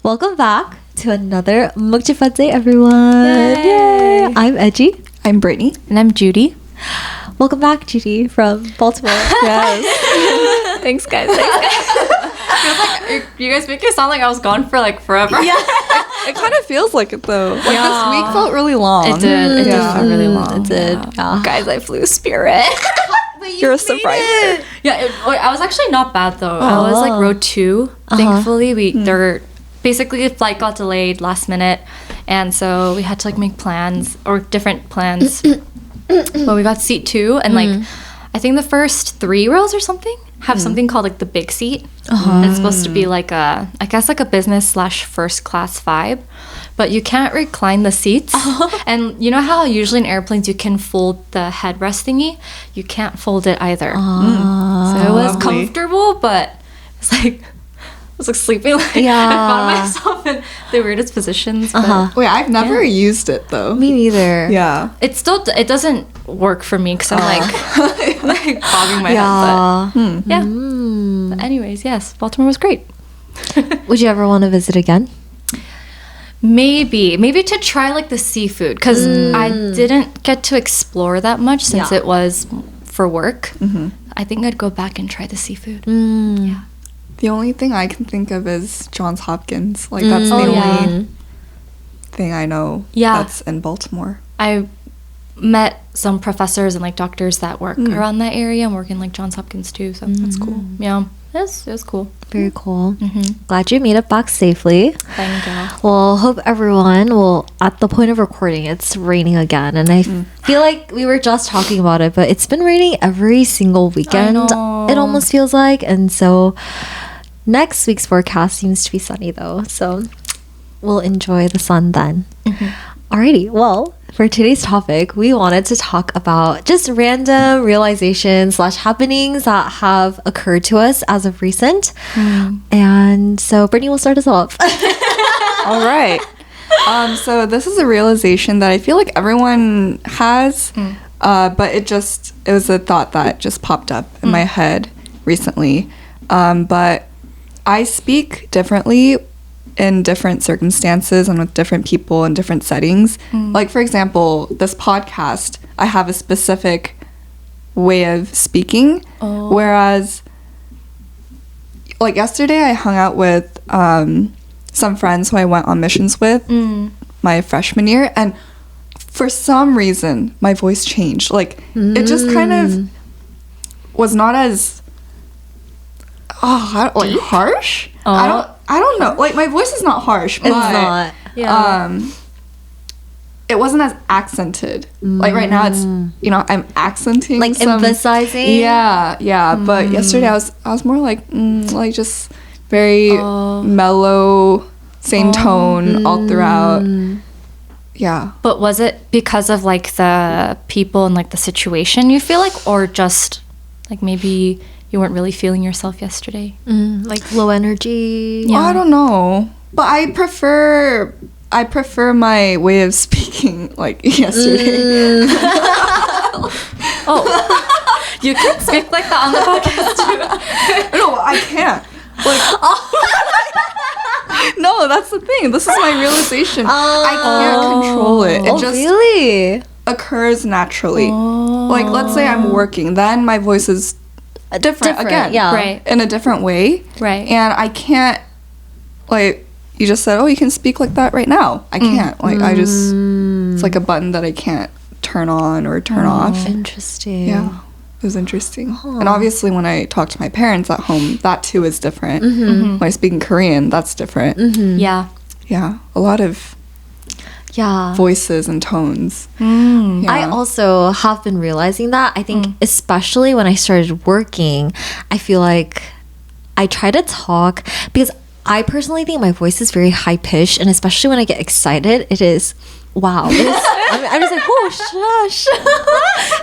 Welcome back to another Muk-jji-bba day, everyone. Yay. I'm Edgy. I'm Britney. And I'm Judy. Welcome back, Judy, from Baltimore. Yes. Thanks, guys. You guys make it sound like I was gone for like forever. Yeah. It kind of feels like it though. Like Yeah. this week felt really long. It did. It did feel really long. It did. Yeah. Guys, I flew Spirit. You're a surprise. Yeah, I was actually not bad though. I was like row 2. Thankfully, they're basically the flight got delayed last minute, and so we had to like make plans or different plans. But we got seat 2, and like I think the first 3 rows or something have something called like the big seat. It's supposed to be like I guess like a business / first class vibe, but you can't recline the seats. And you know how usually in airplanes you can fold the headrest thingy? You can't fold it either. So it was Lovely. comfortable, but it's like I was like sleeping. Like, Yeah. I found myself in the weirdest positions. But Wait, I've never used it though. Me neither. Yeah. it doesn't work for me because I'm like bobbing my head. Yeah. But yeah. But anyways, yes, Baltimore was great. Would you ever want to visit again? Maybe to try like the seafood because I didn't get to explore that much since Yeah. it was for work. I think I'd go back and try the seafood. Yeah. The only thing I can think of is Johns Hopkins. Like that's the Oh, only yeah. thing I know Yeah. that's in Baltimore. I met some professors and like doctors that work around that area and work in like Johns Hopkins too. So that's cool. Yeah, it was cool. Very cool. Glad you made it back safely. Thank you. Well, hope everyone will, at the point of recording, it's raining again. And I feel like we were just talking about it, but it's been raining every single weekend. know. It almost feels like. And so next week's forecast seems to be sunny though. So we'll enjoy the sun then. Alrighty. Well, for today's topic, we wanted to talk about just random realizations / happenings that have occurred to us as of recent. And so Brittany will start us off. All right. So this is a realization that I feel like everyone has, but it was a thought that just popped up in my head recently. But I speak differently in different circumstances and with different people in different settings. Like, for example, this podcast, I have a specific way of speaking, whereas like yesterday I hung out with some friends who I went on missions with my freshman year, and for some reason my voice changed. Like it just kind of was not as harsh. I don't know. Like my voice is not harsh, but It's not. Yeah. it wasn't as accented. Like right now it's I'm accenting Like some, emphasizing? Yeah. But yesterday I was more like just very mellow, same tone all throughout. Yeah. But was it because of like the people and like the situation you feel like, or just like maybe you weren't really feeling yourself yesterday? Like low energy. Well, I don't know. But I prefer my way of speaking like yesterday. Oh, you can speak like that on the podcast too. No, I can't. Like, no, that's the thing. This is my realization. I can't control it. It Oh, just really? occurs naturally. Like, let's say I'm working, then my voice is different again. yeah. Right. In a different way. Right. And I can't, like, you just said, oh, you can speak like that right now. I can't. Like, it's like a button that I can't turn on or turn off. Interesting. Yeah. It was interesting. And obviously when I talk to my parents at home, that too is different. When I speak in Korean, that's different. Yeah. Yeah. A lot of Yeah. voices and tones. Yeah. I also have been realizing that. I think especially when I started working, I feel like I try to talk because I personally think my voice is very high pitched, and especially when I get excited, it is wow. It is, I'm just like, oh, shush.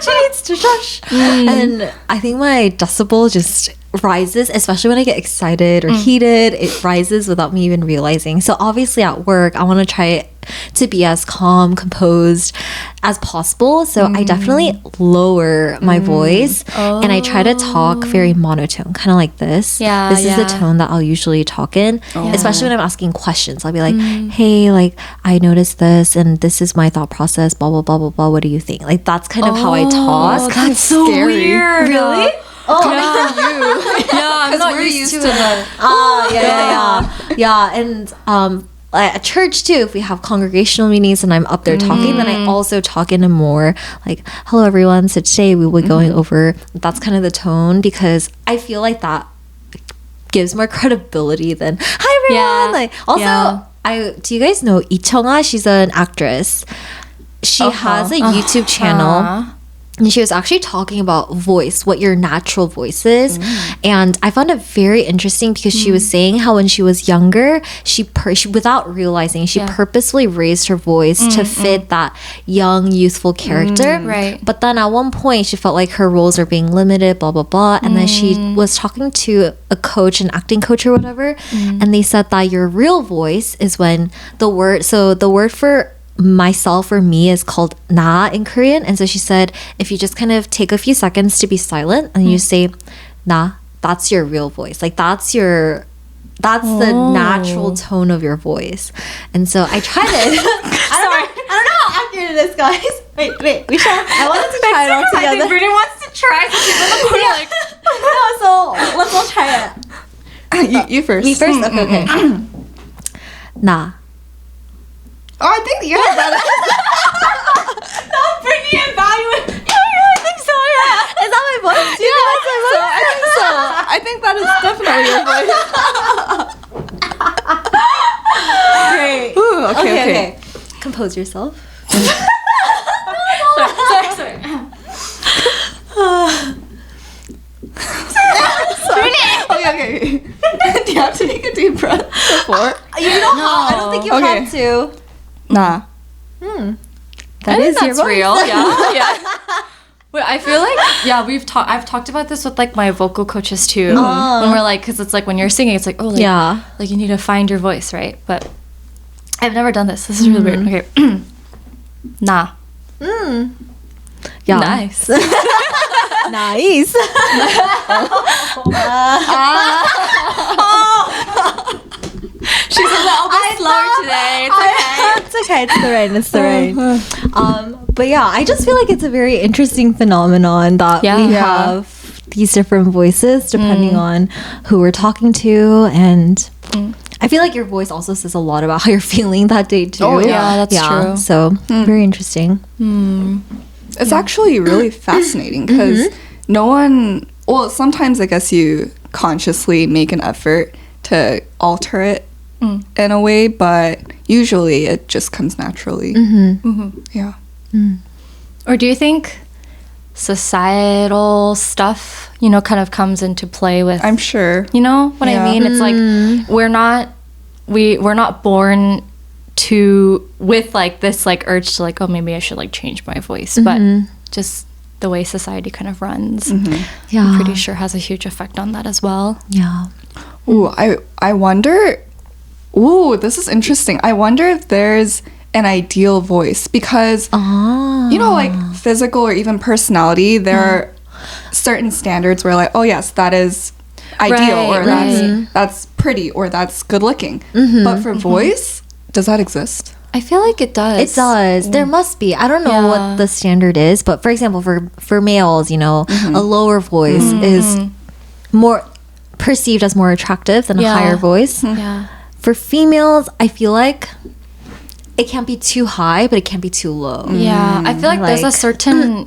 She needs to shush. And I think my decibel just rises, especially when I get excited or heated. It rises without me even realizing. So obviously at work, I want to try to be as calm, composed as possible. So I definitely lower my voice and I try to talk very monotone, kind of like this. Yeah, this is the tone that I'll usually talk in, especially when I'm asking questions. I'll be like, hey, like, I noticed this and this is my thought process, blah, blah, blah, blah, blah. What do you think? Like, that's kind of how I talk. That's so scary. weird. Really? Coming from you. Yeah, I'm not we're used to used to it. Yeah. And like at church too, if we have congregational meetings and I'm up there talking, then I also talk in a more like, hello everyone, so today we will be going over, that's kind of the tone, because I feel like that gives more credibility than hi everyone. Yeah. Like also do you guys know Lee Chung-ah? She's an actress. She has a YouTube channel. And she was actually talking about voice, what your natural voice is. And I found it very interesting because she was saying how when she was younger, she without realizing, she purposefully raised her voice to fit that young, youthful character. Right. But then at one point, she felt like her roles are being limited, blah, blah, blah. And then she was talking to a coach, an acting coach or whatever. And they said that your real voice is when the word for myself or me is called na in Korean. And so she said, if you just kind of take a few seconds to be silent and you say na, that's your real voice. Like that's the natural tone of your voice. And so I tried it. I don't know how accurate it is, guys. Wait, we should. I wanted to try it all together. I think Britney wants to try. So she's in the corner like, no, so let's all try it. You first. Me first? Okay. Na. Oh, I think you have that. no, Britney evaluate. Yeah, I think so, yeah. Is that my voice? Do you know that's my voice? I think so. I think that is definitely your voice. Great. Ooh, okay. Compose yourself. Sorry. Okay. Do you have to take a deep breath before? You don't have. I don't think you have to. Nah. That is your voice. real. Yeah. But I feel like I've talked about this with like my vocal coaches too. When we're like, because it's like when you're singing, it's like like you need to find your voice, right? But I've never done this. This is really weird. Okay. Nah. Yeah. Nice. Nice. She's a little bit slower today. It's okay. It's the rain. But yeah, I just feel like it's a very interesting phenomenon that we have these different voices depending on who we're talking to, and I feel like your voice also says a lot about how you're feeling that day too. Oh yeah, that's true. So very interesting. It's actually really fascinating because sometimes I guess you consciously make an effort to alter it in a way, but usually it just comes naturally. Yeah. Or do you think societal stuff, kind of comes into play with? I'm sure. You know what I mean? It's like we're not born with like this like urge to like, oh, maybe I should like change my voice, but just the way society kind of runs, I'm pretty sure has a huge effect on that as well. Yeah. Ooh, I wonder. Ooh, this is interesting. I wonder if there's an ideal voice because, like physical or even personality, there are certain standards where like, oh yes, that is ideal, or that's pretty, or that's good looking. But for voice, does that exist? I feel like it does. It does. There must be. I don't know what the standard is, but for example, for males, a lower voice is more perceived as more attractive than a higher voice. Yeah. For females, I feel like it can't be too high, but it can't be too low. Yeah, I feel like there's a certain.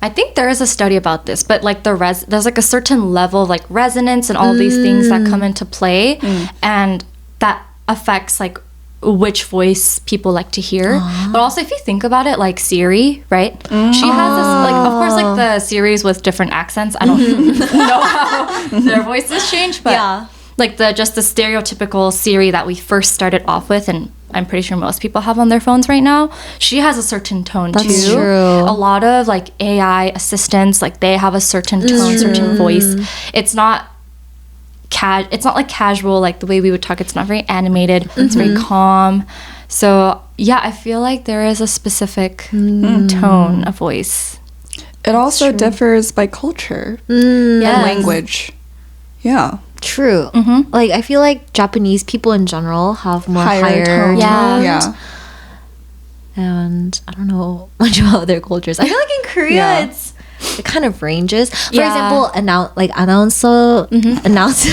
I think there is a study about this, but like there's like a certain level of like resonance and all these things that come into play, and that affects like which voice people like to hear. But also, if you think about it, like Siri, right? She has this like, of course, like the Siris with different accents. I don't know how their voices change, but like the stereotypical Siri that we first started off with, and I'm pretty sure most people have on their phones right now, she has a certain tone too. That's true. A lot of like AI assistants, like they have a certain tone, certain voice. It's not it's not like casual like the way we would talk. It's not very animated. It's very calm. So yeah, I feel like there is a specific tone of voice. It also differs by culture and language. Yeah. True. Like I feel like Japanese people in general have more higher tone. Yeah. Yeah. And I don't know much about other cultures. I feel like in Korea it kind of ranges. For example, announcer News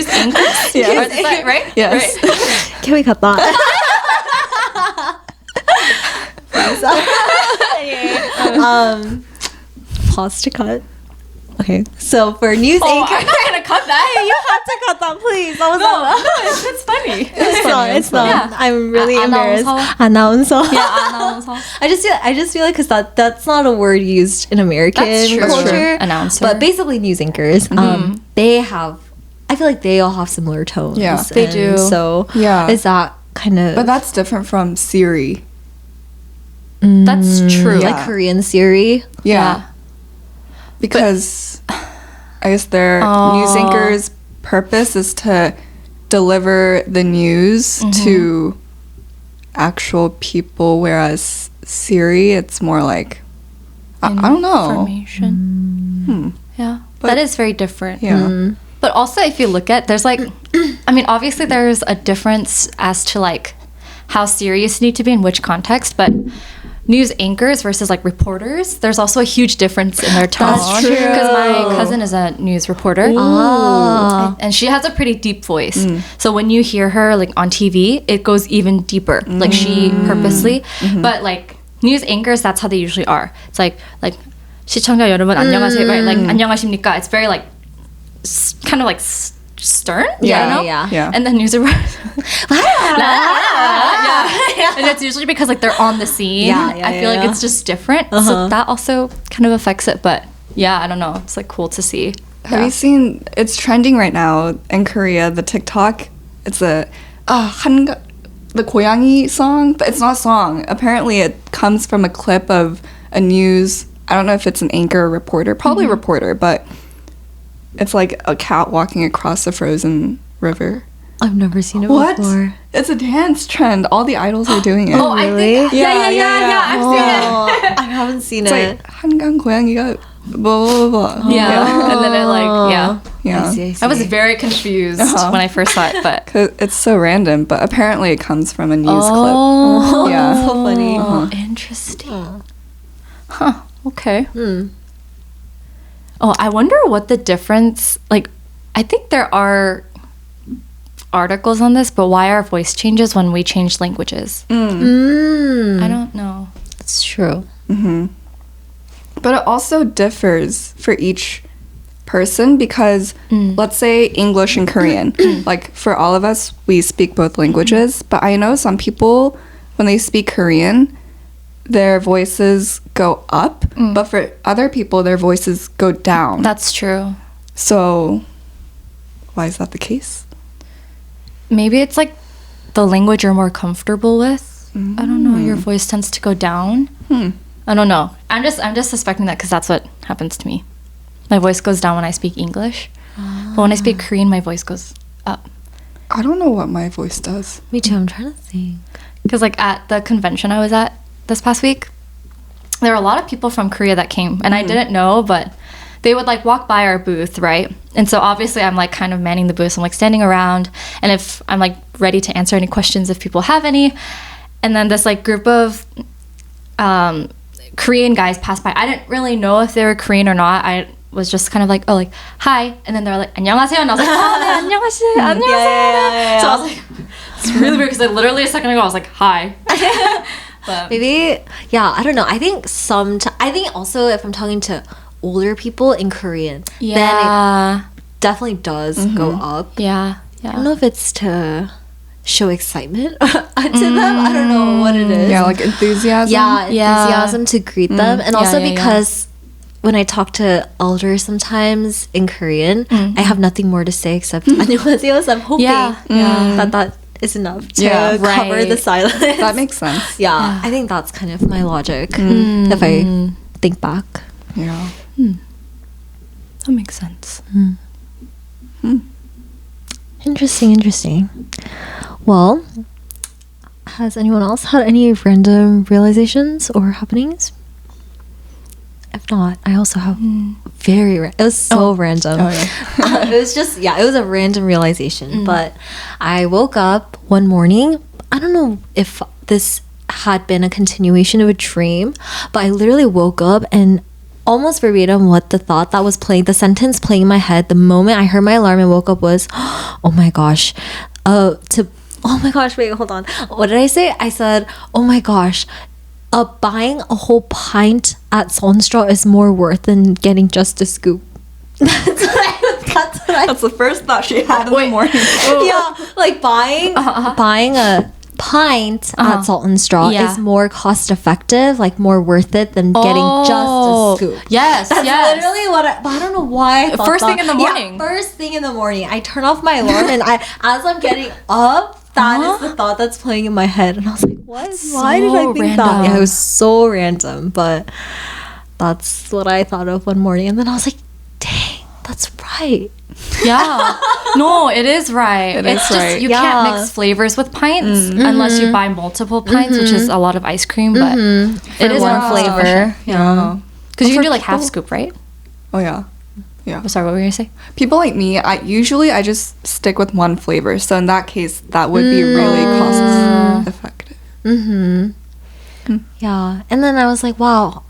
anchors. Yes. Is that right? Yes. Right. Can we cut that? Pause to cut. Okay, so for news anchor, I'm not gonna cut that. you have to cut that, please. That was No, it's funny. it's not. Yeah. I'm really embarrassed. Announcer. Announcer. Yeah, announcer. I just feel like because that's not a word used in American That's true. culture. Announcer. But basically, news anchors. They have. I feel like they all have similar tones. Yeah. They and do. So is that kind of? But that's different from Siri. That's true. Yeah. like Korean Siri. Yeah. Because I guess their news anchor's purpose is to deliver the news to actual people, whereas Siri, it's more like, I don't know. Information. Yeah. That is very different. Yeah. But also, if you look at, there's like, I mean, obviously there's a difference as to like how serious you need to be in which context, but news anchors versus like reporters, there's also a huge difference in their tone. That's true. Because my cousin is a news reporter. And she has a pretty deep voice. So when you hear her like on TV, it goes even deeper. Like she purposely. But like news anchors, that's how they usually are. It's like 시청자 여러분 안녕하세요. Right? Like 안녕하십니까. It's very like kind of like stern. Yeah, I don't know? Yeah. And then news reporters. And it's usually because like they're on the scene. I feel like it's just different. So that also kind of affects it. But yeah, I don't know. It's like cool to see. Have you seen, it's trending right now in Korea, the TikTok. It's the 고양이 song, but it's not a song. Apparently it comes from a clip of a news, I don't know if it's an anchor or reporter, probably reporter, but it's like a cat walking across a frozen river. I've never seen it What? before. It's a dance trend. All the idols are doing it. Oh, Really? I think. Yeah. I've seen it. I haven't seen It's it. like 한강 고양이가 blah, blah, blah. Yeah. And then it like, Yeah. I see. I was very confused when I first saw it, but 'Cause it's so random, but apparently it comes from a news Oh, clip. Yeah. so funny. Interesting. Huh. Okay. Oh, I wonder what the difference. Like, I think there are articles on this, but why our voice changes when we change languages? I don't know. It's true. But it also differs for each person because let's say English and Korean. Like for all of us, we speak both languages, but I know some people, when they speak Korean, their voices go up, but for other people, their voices go down. That's true. So why is that the case? Maybe it's like the language you're more comfortable with. I don't know. Your voice tends to go down. I don't know. I'm just suspecting that because that's what happens to me. My voice goes down when I speak English, but when I speak Korean, my voice goes up. I don't know what my voice does. Me too. I'm trying to think. Because like at the convention I was at this past week, there were a lot of people from Korea that came, and I didn't know, but they would like walk by our booth, right? And so obviously I'm like kind of manning the booth. I'm like standing around, and if I'm like ready to answer any questions if people have any. And then this like group of Korean guys passed by. I didn't really know if they were Korean or not. I was just kind of like, oh, like hi, and then they're like 안녕하세요, and I was like, oh, 네, 안녕하세요, 안녕하세요. So I was like, it's really weird because like literally a second ago I was like, hi. But Maybe, yeah, I don't know. I think I think also if I'm talking to older people in Korean, then it definitely does go up. yeah. I don't know if it's to show excitement to them. I don't know what it is. Yeah, like enthusiasm. Yeah, Yeah. enthusiasm to greet them. And also yeah. because when I talk to elders sometimes in Korean, I have nothing more to say except 안녕하세요. So I'm hoping that is enough to cover the silence. That makes sense. Yeah, I think that's kind of my logic if I think back. Yeah. That makes sense. Interesting. Well, has anyone else had any random realizations or happenings? If not, I also have it was so random. It was just, it was a random realization. But I woke up one morning. I don't know if this had been a continuation of a dream, but I literally woke up and almost verbatim what the sentence playing in my head the moment I heard my alarm and woke up was, oh my gosh, wait, hold on. What did I say? I said, oh my gosh, buying a whole pint at Salt and Straw is more worth than getting just a scoop. That's the first thought she had in the morning. Yeah, like buying a pint at Salt and Straw is more cost effective, like more worth it than getting just a scoop. Yes, that's literally what I don't know why I thought first thing in the morning. Yeah, first thing in the morning. I turn off my alarm and as I'm getting up, that is the thought that's playing in my head. And I was like, what? Why did I think that? Yeah, it was so random, but that's what I thought of one morning. And then I was like, dang, that's right. Yeah. No, it is right. It's just right. you can't mix flavors with pints unless you buy multiple pints, which is a lot of ice cream, but it is one flavor. Yeah. Because you can do like half scoop, right? Oh, yeah. Yeah. Oh, sorry, what were you going to say? People like me, I just stick with one flavor. So in that case, that would be really cost effective. Yeah. And then I was like, wow,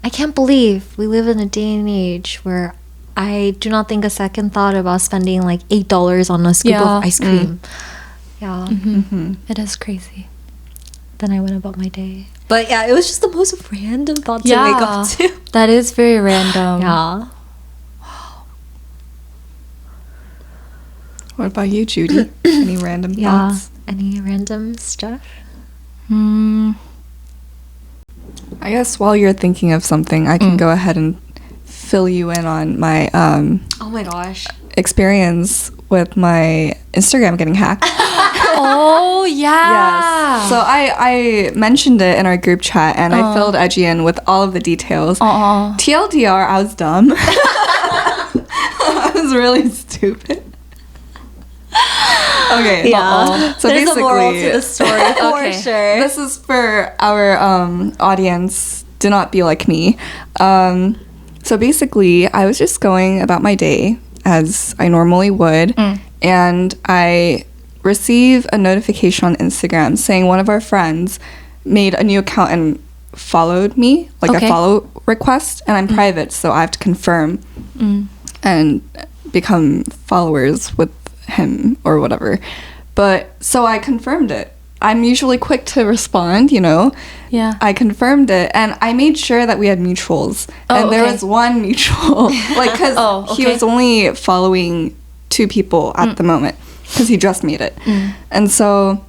I can't believe we live in a day and age where I do not think a second thought about spending like $8 on a scoop of ice cream. Yeah. It is crazy. Then I went about my day. But yeah, it was just the most random thought to wake up to. That is very random. Yeah. What about you, Judy? Any random thoughts? Any random stuff? I guess while you're thinking of something, I can go ahead and fill you in on my oh my gosh, experience with my Instagram getting hacked. Oh yeah. Yes. So I mentioned it in our group chat and I filled Edgy in with all of the details. TLDR, I was dumb. I was really stupid. Okay. So there's basically a moral to the story for sure. This is for our audience. Do not be like me. So basically, I was just going about my day as I normally would, and I receive a notification on Instagram saying one of our friends made a new account and followed me, like a follow request, and I'm private, so I have to confirm and become followers with him or whatever. But so I confirmed it. I'm usually quick to respond, you know. Yeah. I confirmed it and I made sure that we had mutuals. And there was one mutual, like, because he was only following 2 people at the moment because he just made it. And so,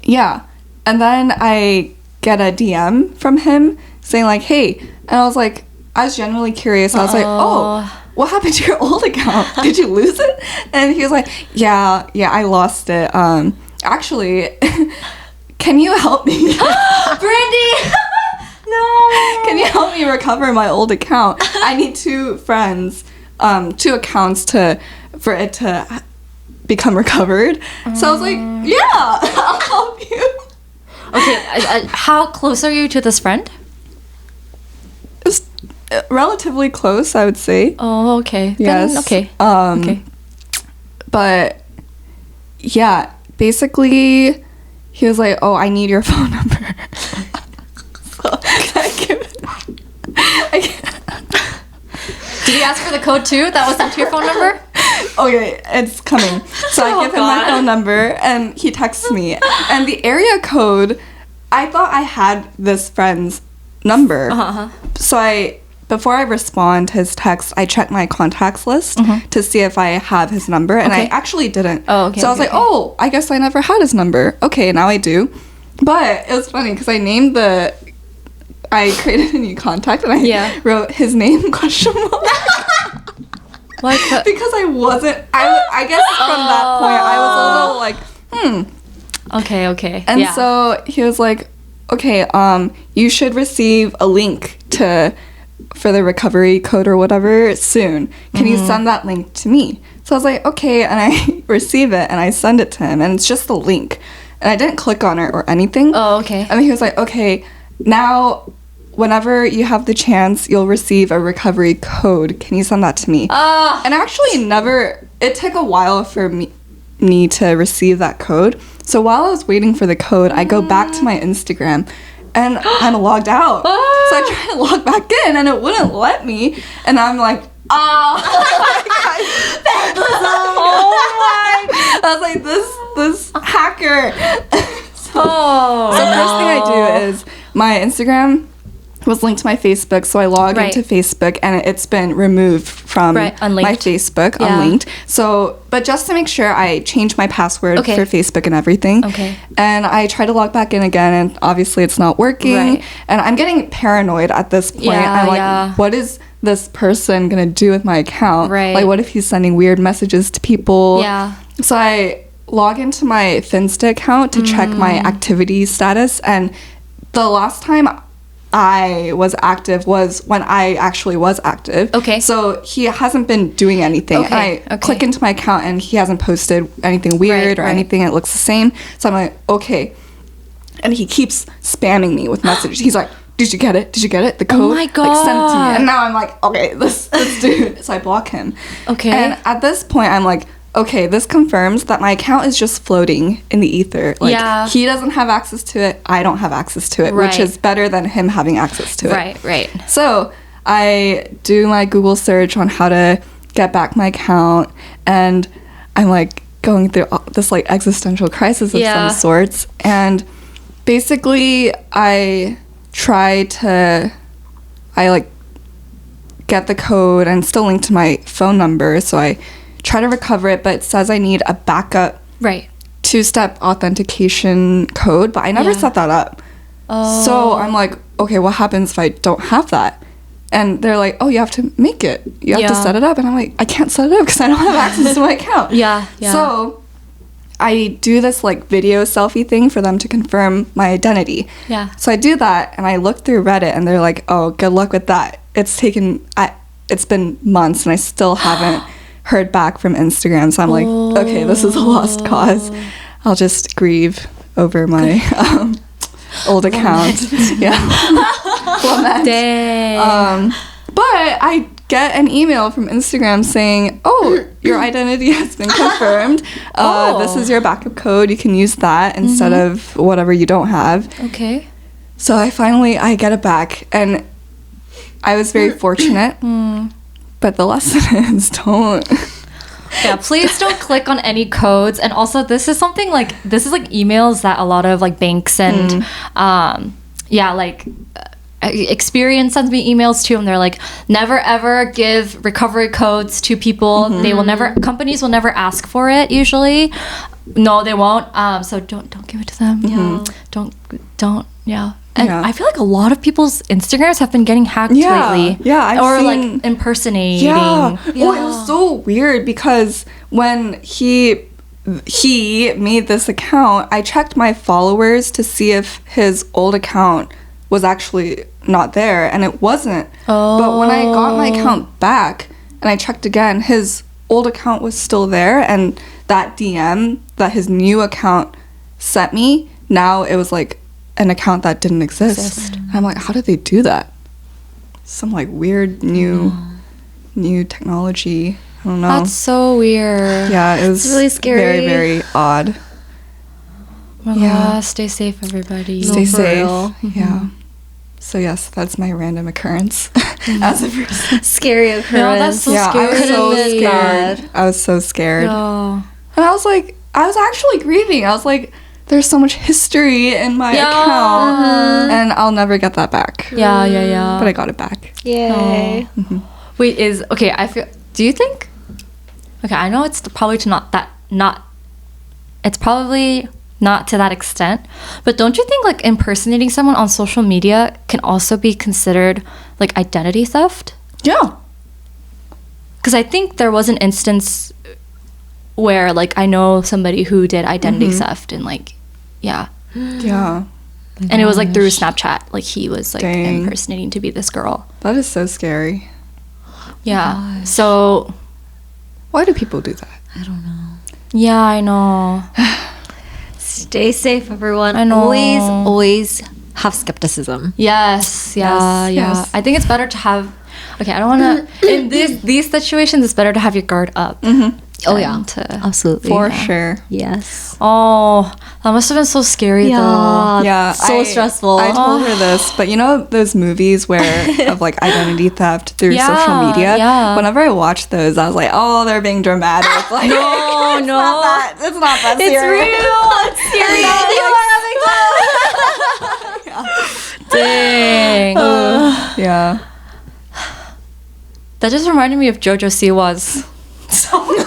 yeah. And then I get a DM from him saying like, hey, and I was like, I was genuinely curious. I was like, oh, what happened to your old account? Did you lose it? And he was like, yeah, I lost it. Actually, can you help me? Brandy! No! Can you help me recover my old account? I need 2 friends, 2 accounts for it to become recovered. So I was like, yeah, I'll help you. Okay, how close are you to this friend? It's relatively close, I would say. Oh, okay. Yes. Then, okay. Okay. But yeah, basically, he was like, "Oh, I need your phone number." So Did he ask for the code too? That was sent to your phone number? Okay, it's coming. So I give him my phone number, and he texts me, and the area code. I thought I had this friend's number, so before I respond to his text, I check my contacts list to see if I have his number, and I actually didn't. Oh, okay. So I was like, oh, I guess I never had his number. Okay, now I do. But it was funny because I created a new contact and I wrote his name question mark. Like because I wasn't. I guess from that point I was a little like, Okay. And so he was like, okay, you should receive a link to for the recovery code or whatever soon. Can you send that link to me? So I was like, okay, and I receive it and I send it to him, and it's just the link. And I didn't click on it or anything. Oh, okay. And he was like, okay, now whenever you have the chance, you'll receive a recovery code. Can you send that to me? And actually it took a while for me to receive that code. So while I was waiting for the code, I go back to my Instagram and I'm logged out. So I tried to log back in and it wouldn't let me. And I'm like, oh my. I was like, this hacker. So first thing I do is my Instagram was linked to my Facebook, so I log into Facebook and it's been removed from my Facebook, unlinked. So, but just to make sure, I changed my password for Facebook and everything. And I tried to log back in again, and obviously it's not working. And I'm getting paranoid at this point. I'm like, what is this person gonna do with my account? Like, what if he's sending weird messages to people? So I log into my Finsta account to check my activity status, and the last time I was active was when I actually was active. So he hasn't been doing anything. And I click into my account and he hasn't posted anything weird or anything. It looks the same. So I'm like, okay. And he keeps spamming me with messages. He's like, did you get it? Did you get it? The code? Oh my God. Like, send it to me. And now I'm like, okay, this dude. So I block him. And at this point, I'm like, okay, this confirms that my account is just floating in the ether. Like, he doesn't have access to it. I don't have access to it, which is better than him having access to it. So I do my Google search on how to get back my account, and I'm like going through this like existential crisis of some sorts. And basically, I like get the code, and still linked to my phone number, so I try to recover it, but it says I need a backup 2-step authentication code, but I never set that up. So I'm like, okay, what happens if I don't have that? And they're like, oh, you have to make it. You have to set it up. And I'm like, I can't set it up because I don't have access to my account. So I do this like video selfie thing for them to confirm my identity. So I do that, and I look through Reddit, and they're like, oh, good luck with that. It's been months and I still haven't heard back from Instagram. So I'm like, okay, this is a lost cause. I'll just grieve over my old account. Lament. But I get an email from Instagram saying, oh, your identity has been confirmed. This is your backup code. You can use that instead of whatever you don't have. So I get it back, and I was very fortunate. But the lesson is don't. Please don't click on any codes. And also, this is emails that a lot of like banks and Experian sends me emails too, and they're like, never ever give recovery codes to people. Companies will never ask for it usually. No, they won't. So don't give it to them. Don't. And I feel like a lot of people's Instagrams have been getting hacked lately. I've seen, like impersonating. Well, it was so weird because when he made this account, I checked my followers to see if his old account was actually not there, and it wasn't. But when I got my account back and I checked again, his old account was still there, and that DM that his new account sent me, now it was like an account that didn't exist. And I'm like, how did they do that? Some like weird new technology. I don't know. That's so weird. Yeah, it was really scary. Very, very odd. Well, stay safe, everybody. Stay safe. Yeah. So yes, that's my random occurrence as a person. Scary occurrence. No, that's so scary. I was so scared. I was so scared. No. And I was actually grieving. I was like, there's so much history in my account, and I'll never get that back. But I got it back. Yay. Wait, do you think, okay, I know it's probably it's probably not to that extent, but don't you think like impersonating someone on social media can also be considered like identity theft? Yeah. Because I think there was an instance where like I know somebody who did identity theft, and like, Yeah. And it was like through Snapchat. Like he was like Dang. impersonating to be this girl. That is so scary. Yeah. So Why do people do that? I don't know. yeah, I know. Stay safe, everyone. I know. Always have skepticism. Yes. Yeah. Yes, Yeah. yes. I think it's better to have. Okay, I don't want to. In these situations, it's better to have your guard up. Oh yeah, than to- absolutely. For sure. Yes. Oh, that must have been so scary though. Yeah. Yeah, So stressful. I told her this, but you know those movies where of like identity theft through Yeah, social media. yeah. Whenever I watch those, I was like, oh, they're being dramatic. Like, No, it's no. not that. It's not that It's serious. real. It's serious. Dang. Yeah. That just reminded me of JoJos Siwa's song.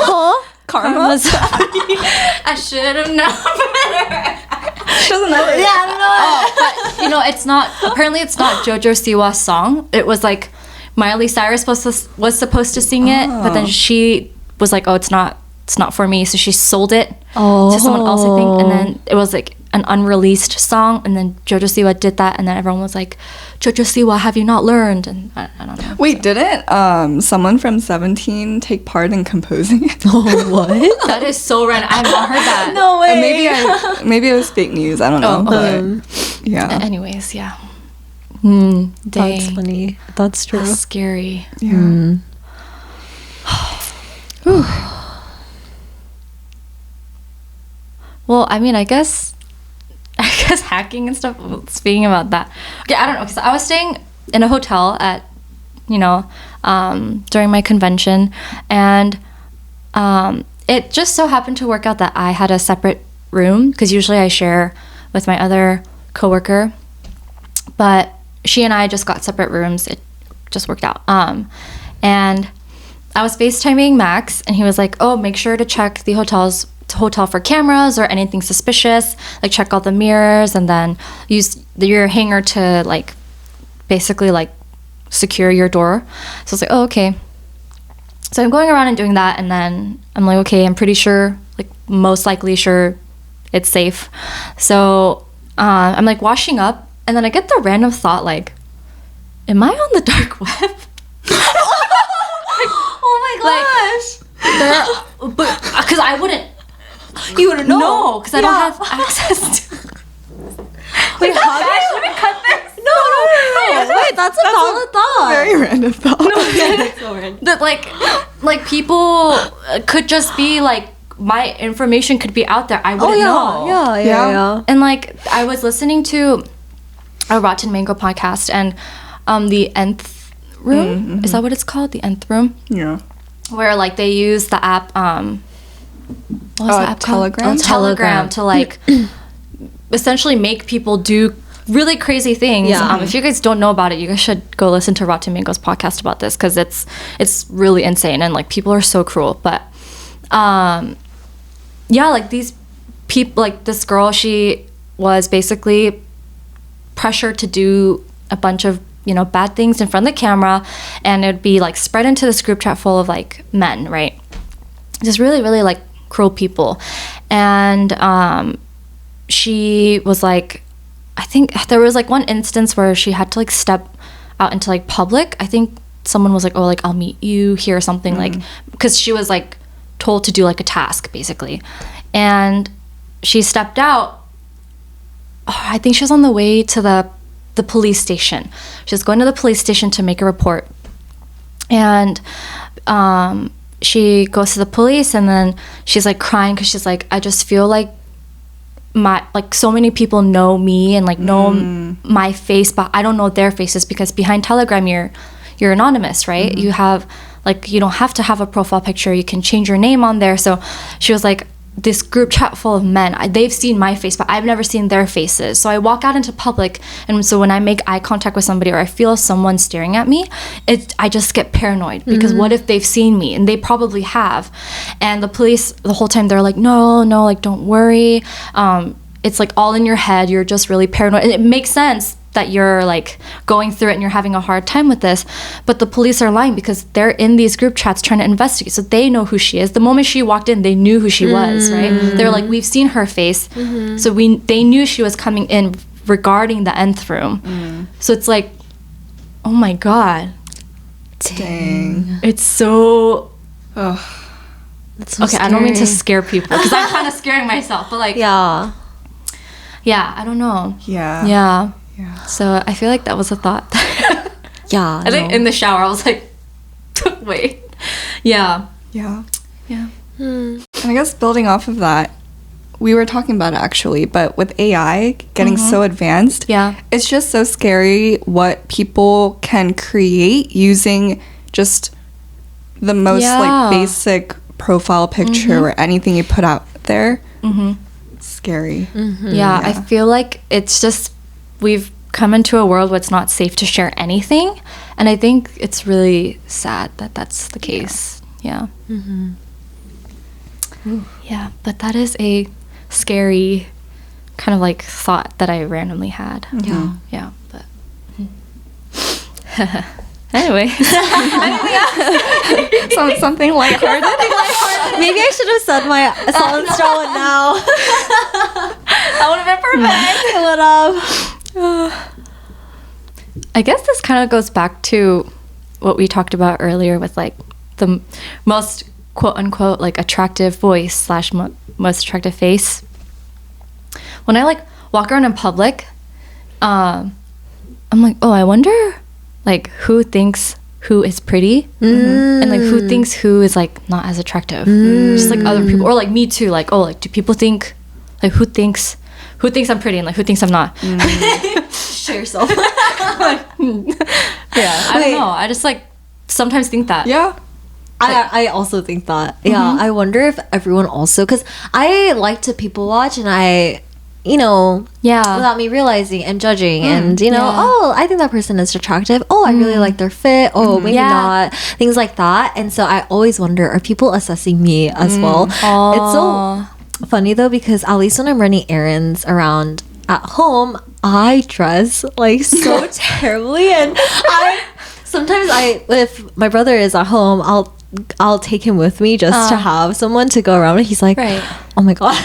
Karma. I should have known better. She doesn't know it. Yeah, I don't know. But you know, it's not. Apparently, it's not JoJos Siwa's song. It was like Miley Cyrus was supposed to sing it, but then she was like, "Oh, it's not for me." So she sold it to someone else, I think. And then it was like an unreleased song, and then JoJo Siwa did that, and then everyone was like, "JoJo Siwa, have you not learned?" And I don't know. Wait, didn't someone from 17 take part in composing it? Oh, what? That is so random. I have not heard that. No way. Maybe it was fake news. I don't know. But yeah. Anyways, yeah. Dang. That's funny. That's true. That's scary. Yeah. Well, I mean, I guess hacking and stuff. Speaking about that, okay, I don't know, because I was staying in a hotel at, during my convention, and it just so happened to work out that I had a separate room, because usually I share with my other coworker, but she and I just got separate rooms. It just worked out. And I was FaceTiming Max, and he was like, "Oh, make sure to check the hotel for cameras or anything suspicious, like check all the mirrors, and then use your hanger to like basically like secure your door." So I was like, "Oh, okay." So I'm going around and doing that, and then I'm like, okay, I'm pretty sure, like most likely sure it's safe. So I'm like washing up, and then I get the random thought, like, am I on the dark web? Oh my gosh. But because I wouldn't. You wouldn't know. No, because I don't have access to. Wait, how did you cut this? No. Wait, that's a valid thought. Very random thought. That like people could just be like, my information could be out there. I wouldn't know. Yeah. And like I was listening to a Rotten Mango podcast, and the Nth Room, is that what it's called? The Nth Room, Yeah. where like they use the app what was the app called? Telegram? Telegram to like essentially make people do really crazy things. Yeah. If you guys don't know about it, you guys should go listen to Rotten Mango's podcast about this, because it's really insane, and like people are so cruel. But yeah, like these people, like this girl, she was basically pressured to do a bunch of bad things in front of the camera, and it'd be like spread into this group chat full of like men, right? Just really, really like cruel people. And she was like, I think there was like one instance where she had to like step out into like public. I think someone was like, "Oh, like I'll meet you here," or something, like, because she was like told to do like a task basically. And she stepped out. I think she was on the way to the police station. She was going to the police station to make a report. And she goes to the police, and then she's like crying, because she's like, I just feel like so many people know me and like know my face, but I don't know their faces, because behind Telegram you're anonymous, right? You have like, you don't have to have a profile picture, you can change your name on there. So she was like, this group chat full of men, they've seen my face, but I've never seen their faces. So I walk out into public, and so when I make eye contact with somebody, or I feel someone staring at me, I just get paranoid, because what if they've seen me? And they probably have. And the police, the whole time, they're like, no, like, don't worry. It's like all in your head. You're just really paranoid. And it makes sense that you're like going through it and you're having a hard time with this, but the police are lying, because they're in these group chats trying to investigate, so they know who she is. The moment she walked in, they knew who she was, right? They're like, we've seen her face, so they knew she was coming in regarding the nth room. So it's like, oh my god, Dang. it's so. Ugh. That's so Okay, I don't mean to scary. scare people because I'm kind of scaring myself, but like, Yeah. I don't know. Yeah. Yeah. So I feel like that was a thought. Yeah. I think in the shower I was like, wait. Yeah. Yeah. Yeah. And I guess building off of that, we were talking about it actually, but with AI getting so advanced, Yeah. it's just so scary what people can create using just the most like basic profile picture or anything you put out there. It's scary. Yeah, I feel like it's just we've come into a world where it's not safe to share anything, and I think it's really sad that that's the case. Yeah. Yeah, but that is a scary kind of like thought that I randomly had. Yeah. Yeah, but anyway. Something lighthearted. Maybe I should have said my solid straw one now. That would have been perfect. I would have. I guess this kind of goes back to what we talked about earlier with like the most quote unquote like attractive voice slash most attractive face. When I like walk around in public, I'm like, oh, I wonder like who thinks who is pretty and like who thinks who is like not as attractive. Just like other people or like me too. Like, oh, like do people think like who thinks I'm pretty and like who thinks I'm not? Show yourself. Yeah, I don't know. I just like sometimes think that. Yeah. I also think that. Yeah, I wonder if everyone also, because I like to people watch and I, you know, without me realizing and judging and, you know, oh, I think that person is attractive. Oh, I really like their fit. Oh, maybe not. Things like that. And so I always wonder, are people assessing me as well? It's so funny though, because at least when I'm running errands around at home, I dress like so terribly. And sometimes if my brother is at home, I'll take him with me just to have someone to go around with. He's like, oh my god.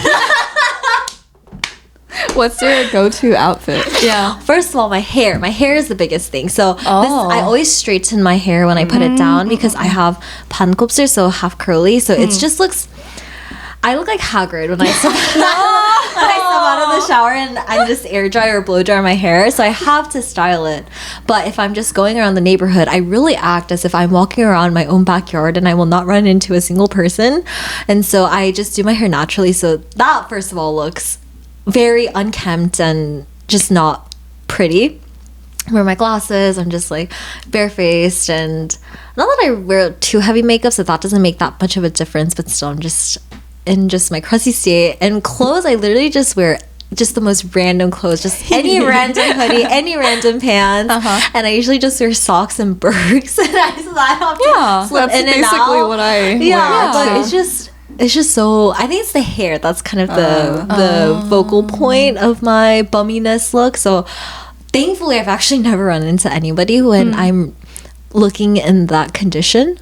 What's your go-to outfit? Yeah. First of all, my hair. My hair is the biggest thing. So I always straighten my hair when I put it down because I have pankopser, so half curly. So it just looks. I look like Hagrid when I step out of the shower and I just air dry or blow dry my hair. So I have to style it. But if I'm just going around the neighborhood, I really act as if I'm walking around my own backyard and I will not run into a single person. And so I just do my hair naturally. So that, first of all, looks very unkempt and just not pretty. I wear my glasses. I'm just like barefaced, and not that I wear too heavy makeup, so that doesn't make that much of a difference. But still, I'm just in just my crusty state. And clothes, I literally just wear just the most random clothes, just any random hoodie, any random pants, and I usually just wear socks and Birks, and I have to slip in and out. That's basically what I wear. But it's just so, I think it's the hair that's kind of the vocal point of my bumminess look. So thankfully I've actually never run into anybody when I'm looking in that condition.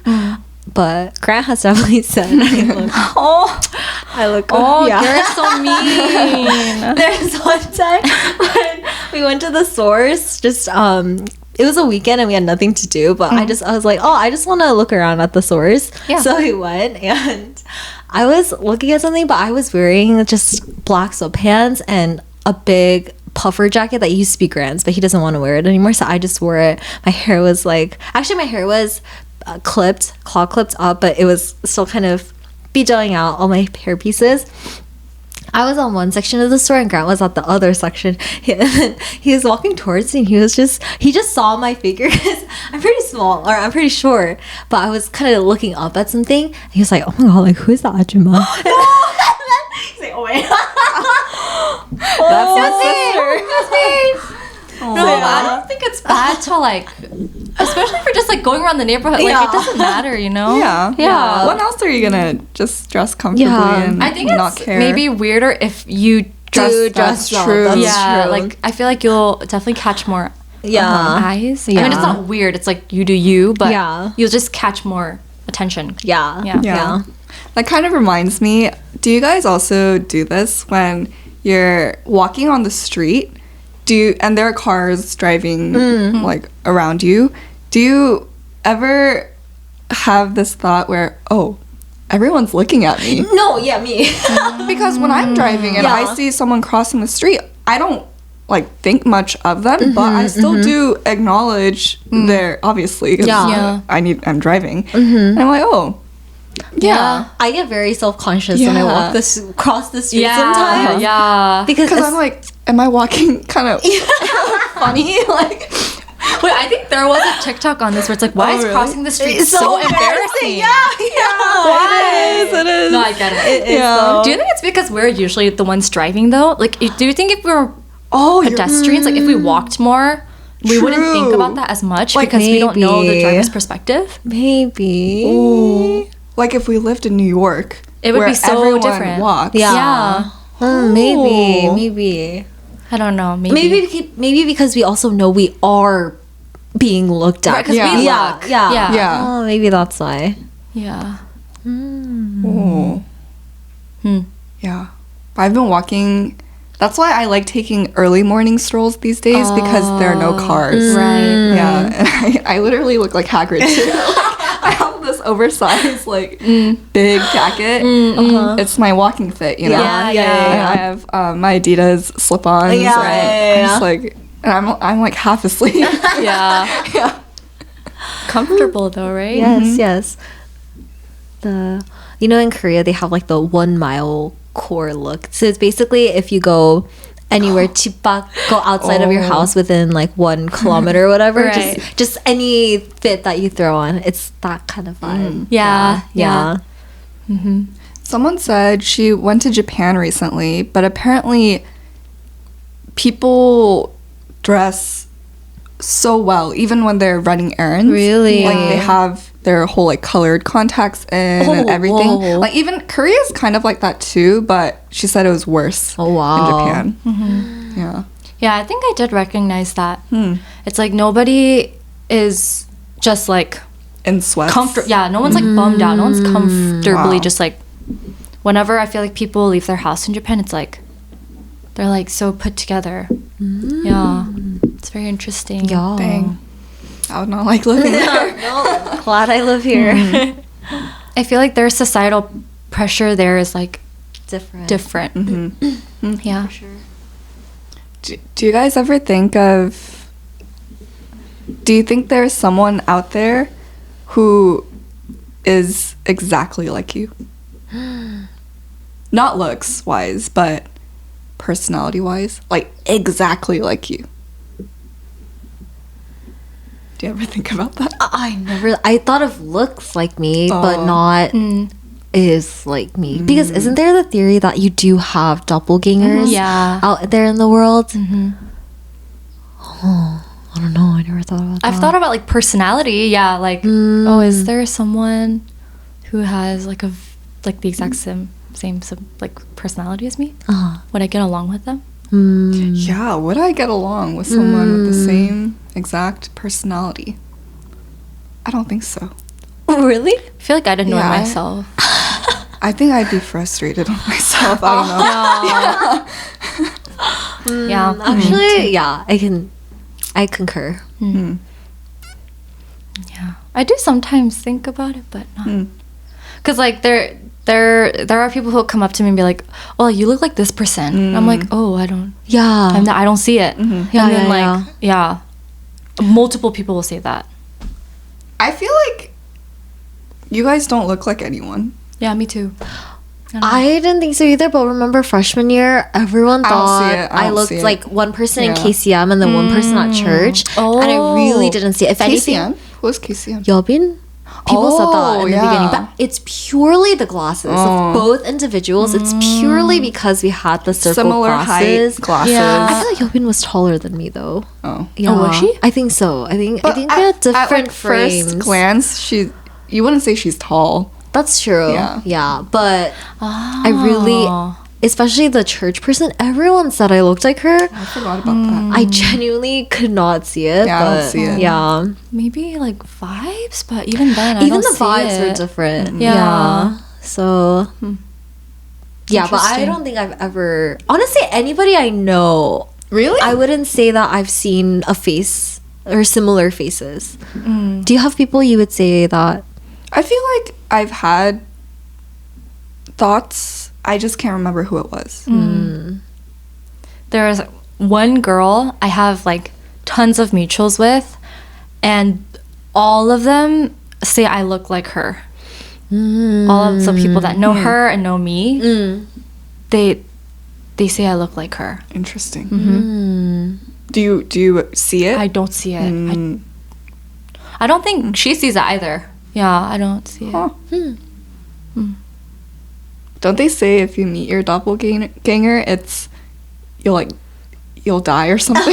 But Grant has definitely said I look You're so mean. There's one time when we went to the source, just it was a weekend and we had nothing to do, but I was like, oh, I just want to look around at the source. So we went and I was looking at something, but I was wearing just black sweatpants and a big puffer jacket that used to be Grant's, but he doesn't want to wear it anymore, so I just wore it. My hair was claw clipped up, but it was still kind of bedeling out all my hair pieces. I was on one section of the store and Grant was at the other section. He was walking towards me and he just saw my figure because I'm pretty small, or I'm pretty short, but I was kind of looking up at something and he was like, oh my god, like who is that ajumma? He's like, oh my god. That's my sister. No, I don't think it's bad to like, especially for just like going around the neighborhood. Like it doesn't matter, you know. Yeah. When else are you gonna just dress comfortably and I think not it's care? maybe weirder if you dress That's true. True. Like I feel like you'll definitely catch more eyes. I mean, it's not weird. It's like you do you, but you'll just catch more attention. Yeah. That kind of reminds me. Do you guys also do this when you're walking on the street and there are cars driving like around you. Do you ever have this thought where, oh, everyone's looking at me? No, yeah, me. Because when I'm driving and I see someone crossing the street, I don't like think much of them, but I still do acknowledge their, obviously, 'cause I'm driving, and I'm like, oh, yeah. I get very self-conscious when I walk cross the street sometimes. Yeah. Because I'm like, am I walking kind of funny? Like, wait, I think there was a TikTok on this where it's like, why is crossing the street so embarrassing? Why? It is. No, I get it. Do you think it's because we're usually the ones driving though? Like, do you think if we were pedestrians, like if we walked more, we wouldn't think about that as much, like, because we don't know the driver's perspective? Maybe. Ooh. Like if we lived in New York, it would where be so everyone different. Walks. Yeah. Maybe. I don't know. Maybe because we also know we are being looked at. Right, 'cause we look. Yeah. Oh, maybe that's why. Yeah. Oh. Yeah. I've been walking. That's why I like taking early morning strolls these days, because there are no cars. Right. Yeah. And I literally look like Hagrid too. I have this oversized, like, big jacket. It's my walking fit, you know? Yeah. And I have my Adidas slip-ons. Yeah. And I'm just like, and I'm like half asleep. Yeah. Comfortable though, right? Yes. In Korea they have like the 1 mile core look. So it's basically if you go anywhere to go outside of your house within like 1 kilometer or whatever, Right. just any fit that you throw on, it's that kind of vibe. Yeah. Someone said she went to Japan recently, but apparently people dress so well, even when they're running errands. Really? Like they have their whole like colored contacts in and everything. Whoa. Like even Korea's kind of like that too, but she said it was worse Oh, wow. in Japan. Yeah. Yeah, I think I did recognize that. It's like nobody is just like In sweats. Yeah, no one's like bummed out. No one's comfortably Wow. just like. Whenever I feel like people leave their house in Japan, it's like they're like so put together. Yeah, it's very interesting. Yeah. Dang. I would not like living there. No, glad I live here. I feel like their societal pressure there is like Different. Yeah. For sure. Do you guys ever think of... Do you think there's someone out there who is exactly like you? Not looks-wise, but personality-wise. Like, exactly like you. Do you ever think about that? I thought of looks like me, but not is like me. Because isn't there the theory that you do have doppelgangers Yeah. out there in the world? Oh, I don't know. I never thought about that. I've thought about like personality. Yeah, like oh, is there someone who has like the exact same like personality as me? Would I get along with them? Yeah, would I get along with someone with the same exact personality? I don't think so. Really? I feel like I'd annoy Yeah. myself. I think I'd be frustrated with myself. I don't know. Yeah. Actually, yeah, I concur. Yeah, I do sometimes think about it, but not. Because like there are people who will come up to me and be like, "Oh, you look like this person." And I'm like, "Oh, I don't see it." And then multiple people will say that. I feel like you guys don't look like anyone. Yeah, me too. I didn't think so either, but remember freshman year, everyone I don't see thought it. I don't looked see it. like one person in Yeah. KCM and then one person at church. And I really didn't see it. If anything, KCM? Who was KCM? Yeobin? People said that in the yeah. beginning. But it's purely the glasses of both individuals. It's purely because we had the circle Similar glasses. height glasses. Yeah. I feel like Yeobin was taller than me though. Oh. Yeah. Oh, was she? I think so. I think we had different at like frames. first glance, you wouldn't say she's tall. That's true. Yeah. Yeah. But I really, especially the church person, everyone said I looked like her. I forgot about that. I genuinely could not see it. Yeah, I but don't see it. Yeah. Maybe like vibes, but even then, I Even don't the see vibes it. were different. Yeah. So, yeah, but I Interesting. don't think I've ever, honestly, anybody I know, Really? I wouldn't say that I've seen a face or similar faces. Do you have people you would say that? I feel like I've had thoughts. I just can't remember who it was. There's one girl I have like tons of mutuals with, and all of them say I look like her. All of the people that know her and know me, they say I look like her. Interesting. Do you see it? I don't see it. I don't think she sees it either. Yeah, I don't see it. Huh. Don't they say if you meet your doppelganger, you'll die or something?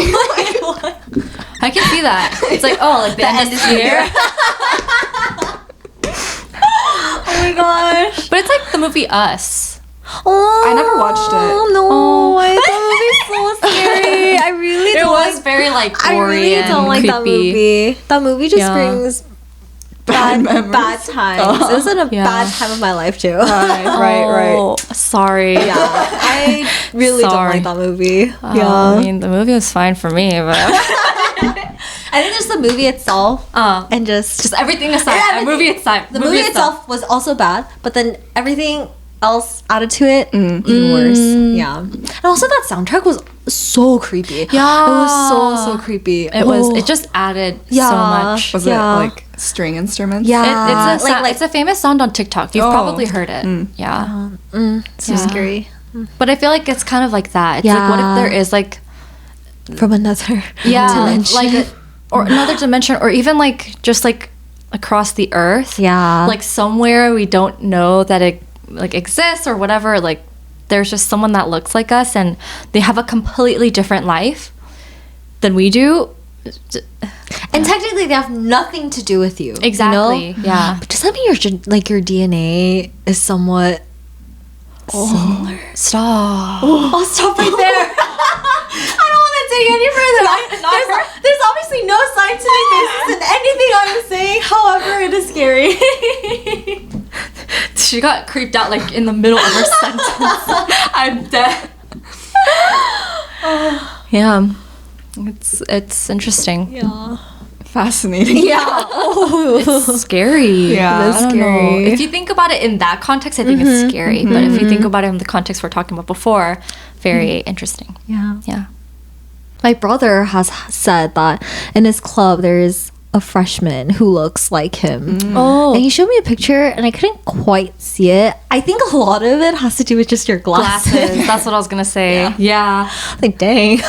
I can see that. It's like, oh, like the end of this year. Oh my gosh. But it's like the movie Us. Oh, I never watched it. No, that movie's so scary. I really It don't was like. very like I gory really and don't like that creepy. movie. That movie just Yeah. brings Bad memories. bad times. It was in a Yeah. bad time of my life too. Right. Oh, sorry. Yeah, I really don't Sorry. like that movie. I mean, the movie was fine for me, but I think just the movie itself and just everything aside, Yeah, the movie aside, the movie itself was also bad, but then everything else added to it even worse. Yeah, and also that soundtrack was so creepy. Yeah. it was so creepy. It was. It just added so Yeah. much. Was it like string instruments? Yeah. It's a famous sound on TikTok. You've probably heard it. Yeah. So Yeah. scary But I feel like it's kind of like that. It's like, what if there is like, from another dimension. like, or another dimension, or even like just like across the earth. Yeah. Like somewhere we don't know that it like exists or whatever. Like there's just someone that looks like us and they have a completely different life than we do. and technically they have nothing to do with you. Exactly. You know? Yeah. But does that mean your DNA is somewhat similar? Stop. I'll stop right there. I don't want to dig any further. There's obviously no scientific basis in anything I'm saying. However, it is scary. She got creeped out like in the middle of her sentence. I'm dead. Yeah. It's interesting. Yeah. Fascinating. Yeah. Oh. It's scary. Yeah. It is I don't know. scary. If you think about it in that context, I think it's scary. But if you think about it in the context we're talking about before, very interesting. Yeah. Yeah. My brother has said that in his club there is a freshman who looks like him. Oh. And he showed me a picture and I couldn't quite see it. I think a lot of it has to do with just your glasses. Glasses. That's what I was gonna say. Yeah. Like, dang.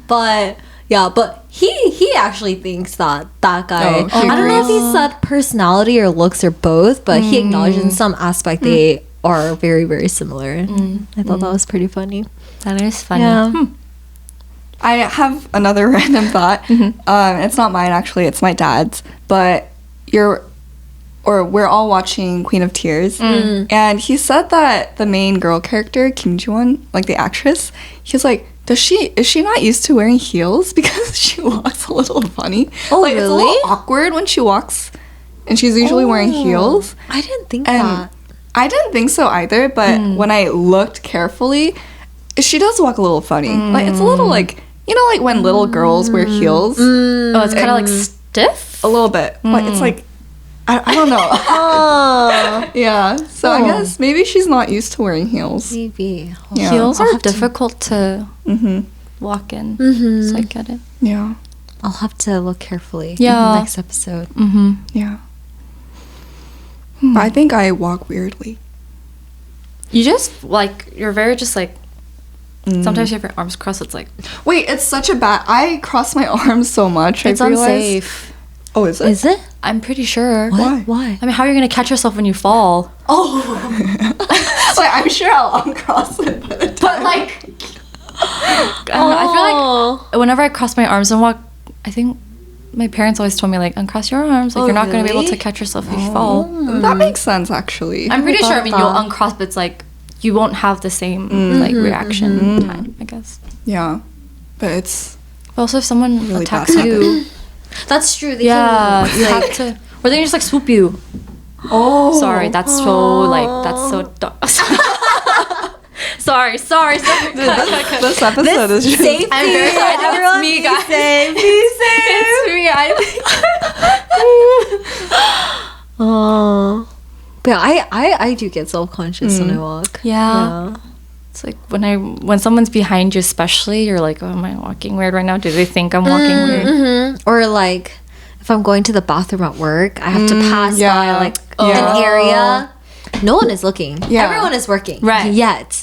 But yeah, but he actually thinks that guy, Oh, he I don't know if he agrees. said personality or looks or both, but he acknowledged in some aspect they are very, very similar. I thought that was pretty funny. That is funny. Yeah. I have another random thought. It's not mine actually, it's my dad's. But we're all watching Queen of Tears, and he said that the main girl character, Kim Ji-won, like the actress, he's like, is she not used to wearing heels because she walks a little funny? Oh, like, It's a really? little awkward when she walks, and she's usually wearing heels. I didn't think And that. I didn't think so either, but when I looked carefully, she does walk a little funny. Like, it's a little like, you know, like when little girls wear heels? Oh, it's kind of like stiff. A little bit. Like, it's like, I don't know. Oh, Yeah. So I guess maybe she's not used to wearing heels. maybe. Yeah. Heels I'll are have to- difficult to Mm-hmm. walk in. So I get it. Yeah. I'll have to look carefully in Yeah. the next episode. Mm-hmm. Yeah. But I think I walk weirdly. You just like you're very just like. Sometimes you have your arms crossed. It's like Wait, it's such a bad. I cross my arms so much. it's I realized. unsafe. Oh, is it? Is it? I'm pretty sure. What? Why? I mean, how are you gonna catch yourself when you fall? Like, I'm sure I'll uncross it by the time. But like, I don't know, I feel like whenever I cross my arms and walk, I think my parents always told me like uncross your arms. Like Oh, you're not gonna be able really? to catch yourself if you fall. That makes sense, actually. I'm pretty thought sure. I mean, that. you'll uncross, but it's like you won't have the same like reaction time. I guess. Yeah. But it's. But also, if someone Really attacks bad you, That's true. They yeah, can, you have to, or they can just like swoop you. Oh. Sorry, that's so like that's so dumb. Sorry. This episode is just... Safety. I'm very sorry. I think Everyone it's me, be guys. safe. Be safe. It's me. Oh. But I do get self-conscious when I walk. Yeah. It's like when someone's behind you, especially, you're like, oh, am I walking weird right now? Do they think I'm walking weird? Mm-hmm. Or like if I'm going to the bathroom at work, I have to pass by like an area. No one is looking. Yeah. Everyone is working. Right. Yet.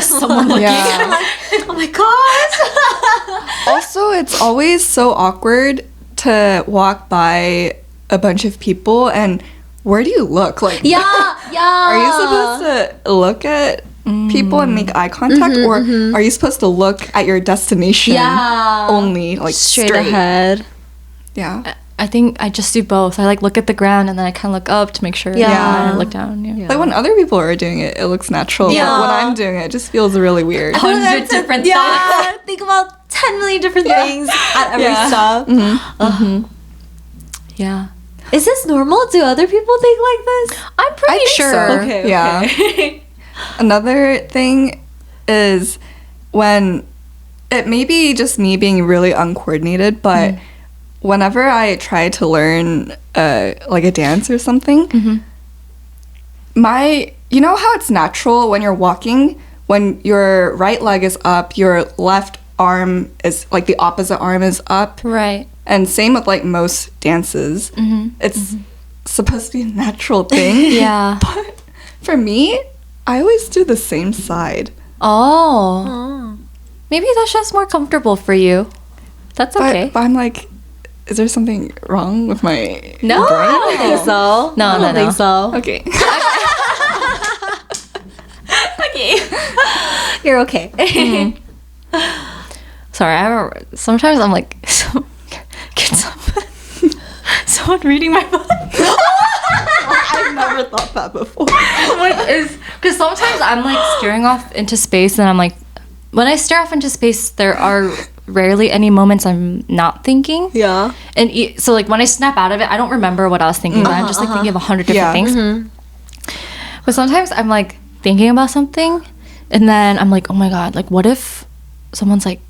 Someone looking. Yeah. Oh my gosh. Also, it's always so awkward to walk by a bunch of people and where do you look? Like, Yeah. are you supposed to look at people and make eye contact, or are you supposed to look at your destination only, like straight ahead? Yeah. I think I just do both. I like look at the ground and then I kind of look up to make sure. Yeah. And I look down. Yeah. Like when other people are doing it, it looks natural. Yeah. But when I'm doing it just feels really weird. 100 different Yeah. thoughts. Think about 10 million different things at every Yeah. stop. Yeah. Is this normal? Do other people think like this? I'm pretty I think sure. so. Okay. Yeah. Another thing is when it may be just me being really uncoordinated, but whenever I try to learn like a dance or something, you know how it's natural when you're walking, when your right leg is up, your left arm is like the opposite arm is up. Right. And same with like most dances. It's supposed to be a natural thing. Yeah. But for me, I always do the same side. Oh. Maybe that's just more comfortable for you. That's okay. But I'm like, is there something wrong with my No. brain? I don't think so. No, I don't no, think so. Okay. Okay. You're okay. Sorry, sometimes I'm like, can someone reading my book? I've never thought that before. Because sometimes I'm like staring off into space, and I'm like, when I stare off into space, there are rarely any moments I'm not thinking. Yeah. And so like when I snap out of it, I don't remember what I was thinking, but I'm just like thinking of 100 different things. But sometimes I'm like thinking about something, and then I'm like, oh my god, like what if someone's like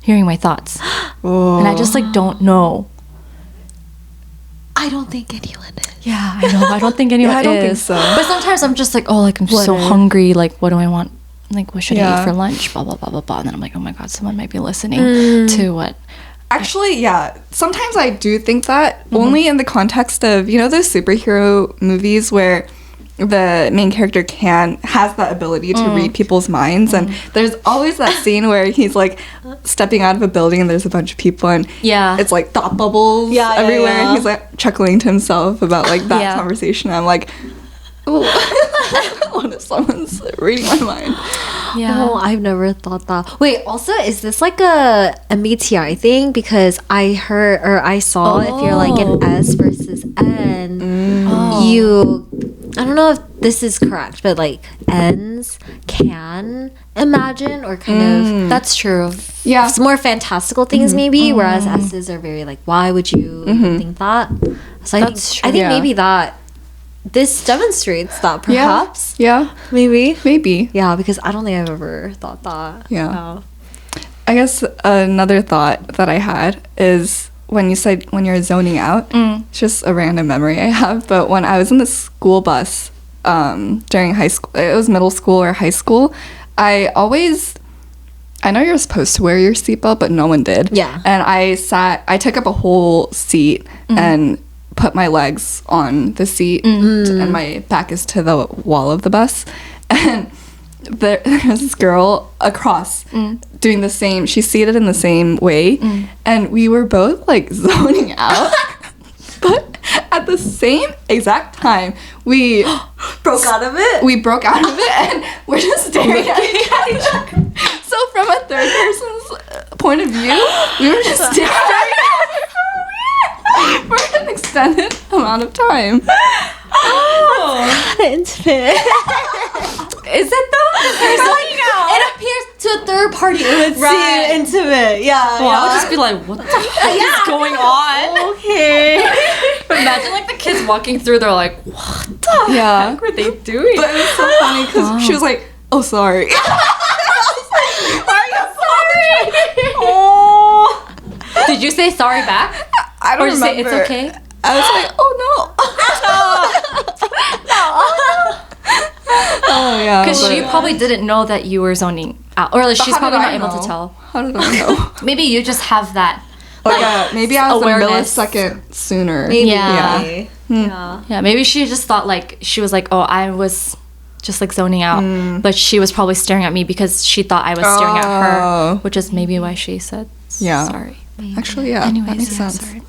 hearing my thoughts, and I just like don't know. I don't think anyone is. Yeah, I know. I don't think anyone I don't think is. so. But sometimes I'm just like, oh, like I'm so hungry. Like, what do I want? Like, what should I eat for lunch? Blah blah blah blah blah. And then I'm like, oh my god, someone might be listening to what. Actually, yeah. Sometimes I do think that only in the context of, you know, those superhero movies where the main character has that ability to read people's minds, and there's always that scene where he's like stepping out of a building and there's a bunch of people and it's like thought bubbles everywhere and he's like chuckling to himself about like that conversation. I'm like, ooh. What if someone's reading my mind? Yeah. Oh, I've never thought that. Wait, also, is this like a MBTI thing? Because I heard or I saw if you're like an S versus N, I don't know if this is correct, but like N's can imagine or kind of. That's true. Yeah. It's more fantastical things maybe, whereas S's are very like, why would you think that? So That's true. I think Yeah. maybe that this demonstrates that perhaps. Yeah. Maybe. Maybe. Yeah, because I don't think I've ever thought that. Yeah. Wow. I guess another thought that I had is when you said when you're zoning out, it's just a random memory I have, but when I was in the school bus during high school, it was middle school or high school, I know you're supposed to wear your seatbelt, but no one did. Yeah. And I took up a whole seat and put my legs on the seat and my back is to the wall of the bus. And there's this girl across doing the same. She's seated in the same way, and we were both like zoning out. But at the same exact time, we Broke out of it? We broke out of it, and we're just staring at each other. So from a third person's point of view, we were just staring at each other for an extended amount of time. Oh, intimate. Is it though? It appears to a third party. It would Right. seem intimate. Yeah. Well, I would just be like, what the heck is going on? Okay. But imagine like the kids walking through, they're like, what the Yeah. heck were they doing? But it was so funny because she was like, oh, sorry. Oh. Did you say sorry back? I don't Or just say remember. it's okay? I was like, oh no. Oh yeah. Because she but- probably didn't know that you were zoning out. Or like, she's How did probably not I able know? to tell. How did I know? Maybe you just have that. Oh yeah, maybe I was awareness. a millisecond sooner. Maybe. Yeah. Yeah. Yeah, maybe she just thought like, she was like, oh, I was just like zoning out. But she was probably staring at me because she thought I was staring at her. Oh. Which is maybe why she said Yeah. sorry. Actually, yeah, Anyways, that makes yeah, sense. sorry.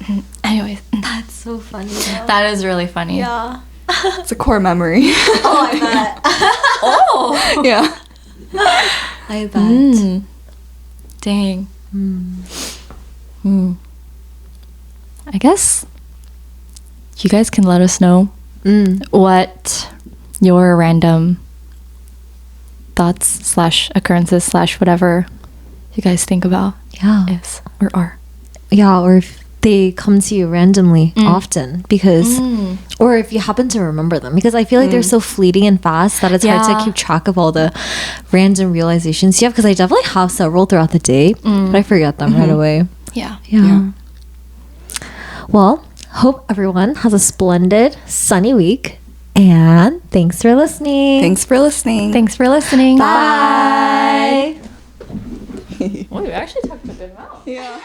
Anyways, That's so funny. Though. that is really funny. Yeah. It's a core memory. Oh, I bet. Oh! Yeah. I bet. Dang. I guess you guys can let us know what your random thoughts slash occurrences slash whatever you guys think about Yeah. is or are. Yeah, or if they come to you randomly often because or if you happen to remember them, because I feel like they're so fleeting and fast that it's hard Yeah. to keep track of all the random realizations you have, because I definitely have several throughout the day, but I forget them right away. Yeah. Yeah. Well, hope everyone has a splendid sunny week, and thanks for listening. Thanks for listening. Thanks for listening. Bye. Oh, we actually talked a good amount. Yeah.